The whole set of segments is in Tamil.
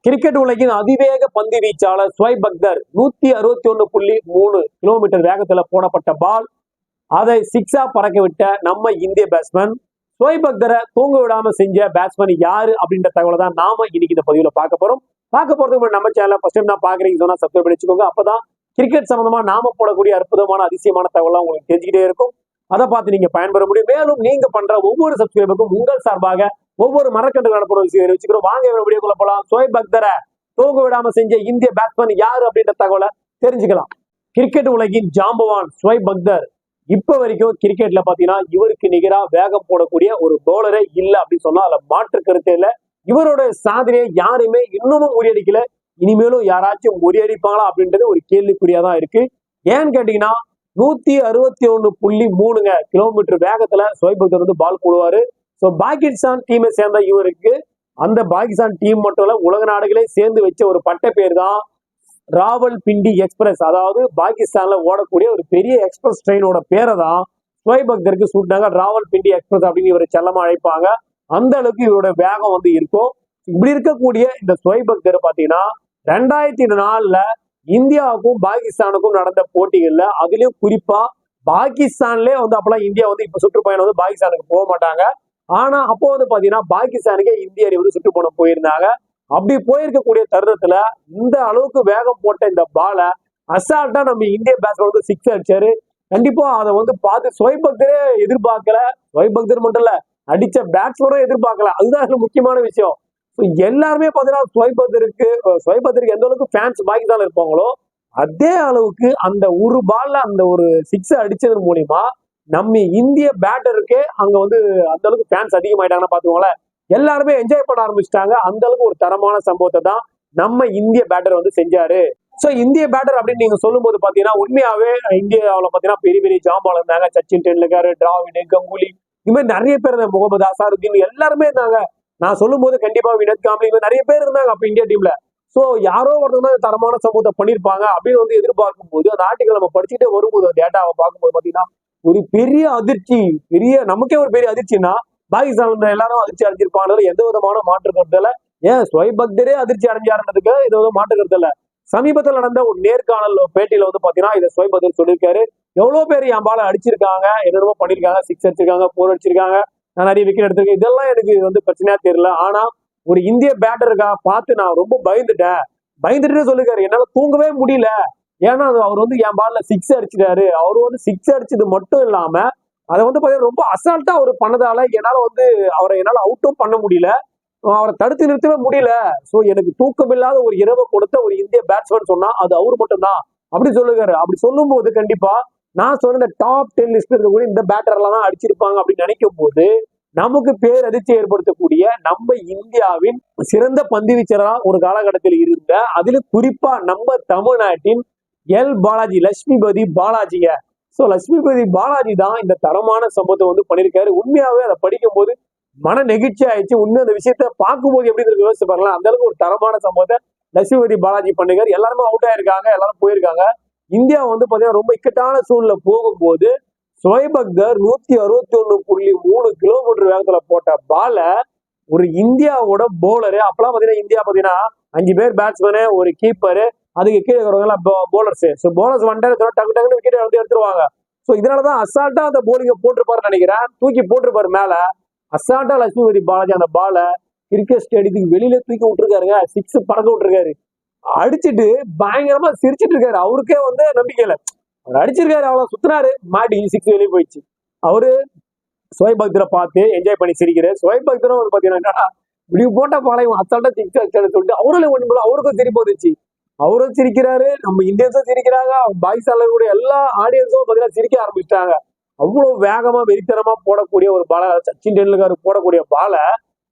கிரிக்கெட் உலகின் அதிவேக பந்து வீச்சாளர் ஸ்வைப் அக்தர் 161.3 கிலோமீட்டர் வேகத்துல போடப்பட்ட பால் அதை சிக்ஸா பறக்க விட்ட நம்ம இந்திய பேட்ஸ்மேன் ஸ்வைப் அக்தரை தூங்க விடாம செஞ்ச பேட்ஸ்மேன் யாரு அப்படின்ற தகவலை தான் நாம இன்னைக்கு இந்த பதிவுல பார்க்க போறோம். போறதுக்கு முன்னாடி நம்ம சேனலை ஃபர்ஸ்ட் டைம் தான் பாக்குறீங்க சொன்னா சப்ஸ்கிரைப் பண்ணி வச்சுக்கோங்க. அப்பதான் கிரிக்கெட் சம்பந்தமா நாம போடக்கூடிய அற்புதமான அதிசயமான தகவலாம் உங்களுக்கு தெரிஞ்சுக்கிட்டே இருக்கும். அதை பார்த்து நீங்க பயன்பெற முடியும். மேலும் நீங்க பண்ற ஒவ்வொரு சப்ஸ்கிரைபருக்கும் உங்கள் சார்பாக ஒவ்வொரு மரக்கன்று நடப்புற விஷயம் வச்சுக்கிறோம். வாங்க வீடியோக்குள்ள போலாம். ஸ்வைப் அக்தரை தூங்க விடாம செஞ்ச இந்திய பேட்ஸ்மேன் யாரு அப்படின்ற தகவலை தெரிஞ்சுக்கலாம். கிரிக்கெட் உலகின் ஜாம்பவான் ஸ்வைப் அக்தர் இப்ப வரைக்கும் கிரிக்கெட்ல பாத்தீங்கன்னா இவருக்கு நிகரா வேகம் போடக்கூடிய ஒரு பவுலரே இல்ல அப்படின்னு சொன்னா அதுல மாற்று கருத்தே இல்ல. இவரோட சாதனையை யாருமே இன்னமும் முறியடிக்கல. இனிமேலும் யாராச்சும் முறியடிப்பாங்களா அப்படின்றது ஒரு கேள்விக்குறியாதான் இருக்கு. ஏன்னு கேட்டீங்கன்னா 161.3 கிலோமீட்டர் வேகத்துல ஸ்வைப் அக்தர் வந்து பால் போடுவாரு. ஸோ பாகிஸ்தான் டீமை சேர்ந்த இவருக்கு அந்த பாகிஸ்தான் டீம் மட்டும் இல்ல உலக நாடுகளே சேர்ந்து வச்ச ஒரு பட்ட பேர் தான் ராவல் பிண்டி எக்ஸ்பிரஸ். அதாவது பாகிஸ்தான்ல ஓடக்கூடிய ஒரு பெரிய எக்ஸ்பிரஸ் ட்ரெயினோட பேரை தான் ஸ்வைப் அக்தருக்கு சூட்டாங்க. ராவல் பிண்டி எக்ஸ்பிரஸ் அப்படின்னு இவரை செல்லமா அழைப்பாங்க. அந்த அளவுக்கு இவரோட வேகம் வந்து இருக்கும். இப்படி இருக்கக்கூடிய இந்த ஸ்வைப் அக்தர் பாத்தீங்கன்னா 2004 இந்தியாவுக்கும் பாகிஸ்தானுக்கும் நடந்த போட்டிகள்ல அதுலயும் குறிப்பா பாகிஸ்தான்லயே வந்து அப்பெல்லாம் இந்தியா வந்து இப்ப சுற்றுப்பயணம் வந்து பாகிஸ்தானுக்கு போக மாட்டாங்க. ஆனா அப்போ வந்து பாத்தீங்கன்னா பாகிஸ்தானுக்கே இந்திய அணி வந்து சுற்றுப்பயணம் போயிருந்தாங்க. அப்படி போயிருக்கக்கூடிய தருணத்துல இந்த அளவுக்கு வேகம் போட்ட இந்த பாலை அசால்ட்டா நம்ம இந்திய பேட்ஸ்மேன் வந்து சிக்ஸ் அடிச்சாரு. கண்டிப்பா அதை வந்து பார்த்து ஸ்வைப் அக்தரே எதிர்பார்க்கல. ஸ்வைப் அக்தர் மட்டும் இல்ல, அடிச்ச பேட்ஸ்மேனும் எதிர்பார்க்கல. அதுதான் முக்கியமான விஷயம். எல்லாருமே பாத்தீங்கன்னா ஸ்வைப் அக்தருக்கு எந்த அளவுக்கு ஃபேன்ஸ் பாகிஸ்தான் இருப்பாங்களோ அதே அளவுக்கு அந்த ஒரு பால்ல அந்த ஒரு சிக்ஸ் அடிச்சதன் மூலியமா நம்ம இந்திய பேட்டருக்கே அங்க வந்து அந்த அளவுக்கு ஃபேன்ஸ் அதிகமாயிட்டாங்கன்னா பாத்துக்கோங்களேன். எல்லாருமே என்ஜாய் பண்ண ஆரம்பிச்சிட்டாங்க. அந்த அளவுக்கு ஒரு தரமான சம்பவத்தை தான் நம்ம இந்திய பேட்டர் வந்து செஞ்சாரு. சோ இந்திய பேட்டர் அப்படின்னு நீங்க சொல்லும் போது பாத்தீங்கன்னா உண்மையாவே இந்தியாவில பாத்தீங்கன்னா பெரிய பெரிய ஜாம்பால் இருந்தாங்க. சச்சின் டெண்டுல்கர், டிராவிட், கங்குலி, இது மாதிரி நிறைய பேர் இருந்தாங்க. முகமது அசாருதீன் எல்லாருமே இருந்தாங்க. நான் சொல்லும் போது கண்டிப்பா வினோத் காம்ப்ளி நிறைய பேர் இருந்தாங்க அப்ப இந்தியா டீம்ல. சோ யாரோ ஒருத்தர் தரமான சம்பவத்தை பண்ணிருப்பாங்க அப்படின்னு வந்து எதிர்பார்க்கும் போது அந்த ஆர்டிகல் நம்ம படிச்சுட்டே வரும்போது டேட்டாவை பார்க்கும்போது பாத்தீங்கன்னா ஒரு பெரிய அதிர்ச்சி, நமக்கே ஒரு பெரிய அதிர்ச்சின்னா பாகிஸ்தான் எல்லாரும் அதிர்ச்சி அடைஞ்சிருப்பாங்க. எந்த விதமான மாற்று கருத்துல ஏன் ஸ்வைப் அக்தரே அதிர்ச்சி அடைஞ்சாருன்றதுக்கு எந்த வித மாற்று கருத்து இல்ல. சமீபத்தில் நடந்த ஒரு நேர்காணல் பேட்டியில வந்து பாத்தீங்கன்னா இதை ஸ்வைப் அக்தர் சொல்லியிருக்காரு. எவ்வளவு பேர் என் பால அடிச்சிருக்காங்க, என்னென்னமோ பண்ணிருக்காங்க, சிக்ஸ் அடிச்சிருக்காங்க, போர் அடிச்சிருக்காங்க, நான் நிறைய விக்கெட் எடுத்திருக்கேன், இதெல்லாம் எனக்கு வந்து பிரச்சனையா தெரியல. ஆனா ஒரு இந்திய பேட்டருக்காக பார்த்து நான் ரொம்ப பயந்துட்டு சொல்லிருக்காரு. என்னால தூங்கவே முடியல. ஏன்னா அவர் வந்து என் பால்ல சிக்ஸ் அடிச்சிட்டாரு. அவரு வந்து சிக்ஸ் அடிச்சது மட்டும் இல்லாம அதை வந்து பாத்தீங்கன்னா ரொம்ப அசால்ட்டா அவர் பண்ணதால என்னால அவுட்டும் பண்ண முடியல, அவரை தடுத்து நிறுத்தவே முடியல. சோ எனக்கு தூக்கம் இல்லாத ஒரு இரவை கொடுத்த ஒரு இந்திய பேட்ஸ்மேன் சொன்னா அது அவரு மட்டும்தான் அப்படி சொல்லுவாரு. அப்படி சொல்லும் போது கண்டிப்பா நான் சொன்ன இந்த டாப் 10 லிஸ்ட் இருக்க கூட இந்த பேட்டர் எல்லாம் தான் அடிச்சிருப்பாங்க அப்படின்னு நினைக்கும் போது நமக்கு பேரதிர்ச்சி ஏற்படுத்தக்கூடிய நம்ம இந்தியாவின் சிறந்த பந்து வீச்சரா ஒரு காலகட்டத்தில் இருந்த அதில் குறிப்பா நம்ம தமிழ்நாட்டின் லட்சுமிபதி பாலாஜிங்க. சோ லட்சுமிபதி பாலாஜி தான் இந்த தரமான சம்பவத்தை வந்து பண்ணிருக்காரு. உண்மையாவே அதை படிக்கும் போது மன நெகிழ்ச்சி ஆயிடுச்சு. உண்மை அந்த விஷயத்த பார்க்கும்போது எப்படி இருக்கு யோசிச்சு பாருங்களேன். அந்த அளவுக்கு ஒரு தரமான சம்பவத்தை லட்சுமிபதி பாலாஜி பண்ணிருக்காரு. எல்லாருமே அவுட் ஆயிருக்காங்க, எல்லாரும் போயிருக்காங்க. இந்தியா வந்து பாத்தீங்கன்னா ரொம்ப இக்கட்டான சூழ்நிலை போகும்போது ஸ்வைப் அக்தர் 161.3 கிலோமீட்டர் வேகத்துல போட்ட பால ஒரு இந்தியாவோட பவுலரு, அப்பெல்லாம் பாத்தீங்கன்னா இந்தியா பாத்தீங்கன்னா 5 பேர் பேட்ஸ்மேனு, ஒரு கீப்பரு, அதுக்கு கீழே பவுலர்ஸ். பவுலர்ஸ் வந்துட்டு டக்கு விக்கெட் வந்து எடுத்துருவாங்க. சோ இதனாலதான் அசால்ட்டா அந்த போலிங்க போட்டிருப்பாருன்னு நினைக்கிறேன். தூக்கி போட்டிருப்பாரு மேல. அசால்ட்டா லட்சுமிபதி பாலாஜி அந்த பால கிரிக்கெட் ஸ்டேடியத்துக்கு வெளியில தூக்கி விட்டுருக்காருங்க. சிக்ஸ் பறக்க விட்டுருக்காரு. அடிச்சுட்டு பயங்கரமா சிரிச்சிட்டு இருக்காரு. அவருக்கே வந்து நம்பிக்கை இல்லை. அவர் அடிச்சிருக்காரு, அவ்வளவு சுத்தினாரு, மாட்டி சிக்ஸ் வெளியே போயிடுச்சு. அவரு ஸ்வைப் அக்தரை பார்த்து என்ஜாய் பண்ணி சிரிக்கிறாரு. ஸ்வைப் அக்தரும் வந்து பாத்தீங்கன்னா இப்படி போட்ட பாலையும் அசால்ட்டா சிக்ஸ் அடிச்சாரு சொல்லிட்டு அவருக்கும் சிரிப்பு வந்துச்சு. அவரும் சிரிக்கிறாரு, நம்ம இந்தியன்ஸும் சிரிக்கிறாங்க, பாகிஸ்தான்ல கூட எல்லா ஆடியன்ஸும் பாத்தீங்கன்னா சிரிக்க ஆரம்பிச்சிட்டாங்க. அவ்வளவு வேகமா வெறித்தனமா போடக்கூடிய ஒரு பால, சச்சின் டெண்டுல்கர் போடக்கூடிய பால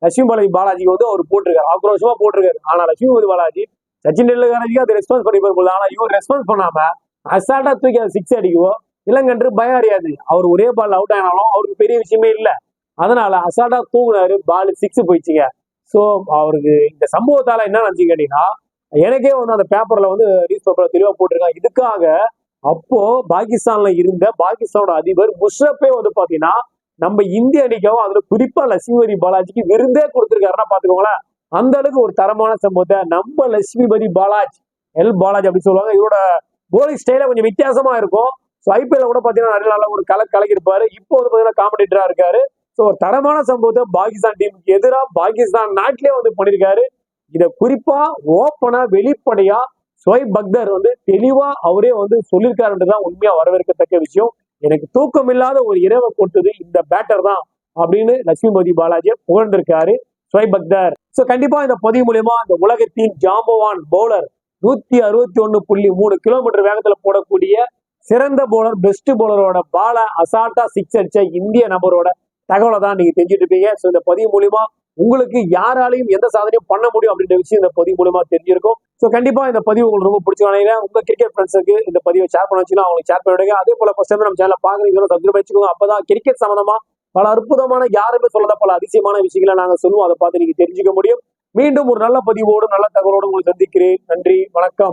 லட்சுமிபதி பாலாஜிக்கு வந்து அவர் போட்டிருக்காரு, ஆக்ரோஷமா போட்டிருக்காரு. ஆனா லட்சுமிபதி பாலாஜி சச்சின் டெண்டுல்கருக்கு அதை ரெஸ்பான்ஸ் பண்ணிப்பாரு. ஆனா இவர் ரெஸ்பான்ஸ் பண்ணாம அசால்ட்டா தூக்கி அதை சிக்ஸ் அடிக்குவோ இல்லைங்கன்று பயம் அறியாது. அவர் ஒரே பால் அவுட் ஆனாலும் அவருக்கு பெரிய விஷயமே இல்லை. அதனால அசால்ட்டா தூங்குனாரு, பால் சிக்ஸ் போயிடுச்சுங்க. சோ அவருக்கு இந்த சம்பவத்தால என்ன நினைச்சு கேட்டீங்கன்னா, எனக்கே வந்து அந்த பேப்பர்ல வந்து நியூஸ் பேப்பர்ல தெளிவா போட்டிருக்காங்க. இதுக்காக அப்போ பாகிஸ்தான்ல இருந்த பாகிஸ்தானோட அதிபர் முஷ்ரப்பே வந்து பாத்தீங்கன்னா நம்ம இந்திய அணிக்கவும் அதுல குறிப்பா லட்சுமிபதி பாலாஜிக்கு விருந்தே கொடுத்திருக்காருன்னா பாத்துக்கோங்களேன். அந்த அளவுக்கு ஒரு தரமான சம்பவத்தை நம்ம லட்சுமிபதி பாலாஜ் பாலாஜ் அப்படின்னு சொல்லுவாங்க. இவரோட போலிங் ஸ்டைல கொஞ்சம் வித்தியாசமா இருக்கும். ஸோ ஐபிஎல்ல கூட பாத்தீங்கன்னா நிறைய நல்ல ஒரு கலக்கிருப்பாரு. இப்போ வந்து பாத்தீங்கன்னா காமெடிட்டரா இருக்காரு. ஸோ ஒரு தரமான சம்பவத்தை பாகிஸ்தான் டீமுக்கு எதிராக பாகிஸ்தான் நாட்டிலே வந்து பண்ணிருக்காரு. இதை குறிப்பா ஓப்பனா வெளிப்படையா ஷோயப் அக்தர் வந்து தெளிவா அவரே வந்து சொல்லியிருக்காருன்றதுதான் உண்மையா வரவேற்கத்தக்க விஷயம். எனக்கு தூக்கம் இல்லாத ஒரு இரவை கொட்டுது இந்த பேட்டர் தான் அப்படின்னு லட்சுமிபதி பாலாஜியை புகழ்ந்திருக்காரு ஷோயப் அக்தர். சோ கண்டிப்பா இந்த பதிவு மூலியமா இந்த உலகத்தின் ஜாம்பவான் பவுலர் 161.3 கிலோமீட்டர் வேகத்துல போடக்கூடிய சிறந்த பவுலர், பெஸ்ட் பவுலரோட பால அசால்ட்டா சிக்ஸ் அடிச்ச இந்திய நபரோட தகவலை தான் நீங்க தெரிஞ்சுட்டு இருப்பீங்க. ஸோ இந்த பதிவு மூலியமா உங்களுக்கு யாராலையும் எந்த சாதனையும் பண்ண முடியும் அப்படின்ற விஷயம் இந்த பதிவு மூலமா தெரிஞ்சிருக்கும். ஸோ கண்டிப்பா இந்த பதிவு உங்களுக்கு ரொம்ப பிடிச்ச நினைக்கிறேன். உங்க கிரிக்கெட் ஃப்ரெண்ட்ஸுக்கு இந்த பதிவை ஷேர் பண்ண வச்சுன்னா அவங்களுக்கு ஷேர் பண்ணிவிடுங்க. அதே போல ஃபர்ஸ்ட் டைம் நம்ம சேனல் பாக்குறீங்க சப்ஸ்கிரைப் வச்சுக்கோங்க. அப்பதான் கிரிக்கெட் சம்பந்தமா பல அற்புதமான யாருமே சொல்லாத பல அதிசயமான விஷயங்களை நாங்க சொல்லுவோம். அதை பார்த்து நீங்க தெரிஞ்சுக்க முடியும். மீண்டும் ஒரு நல்ல பதிவோடு நல்ல தகவலோடு உங்களை சந்திக்கிறேன். நன்றி, வணக்கம்.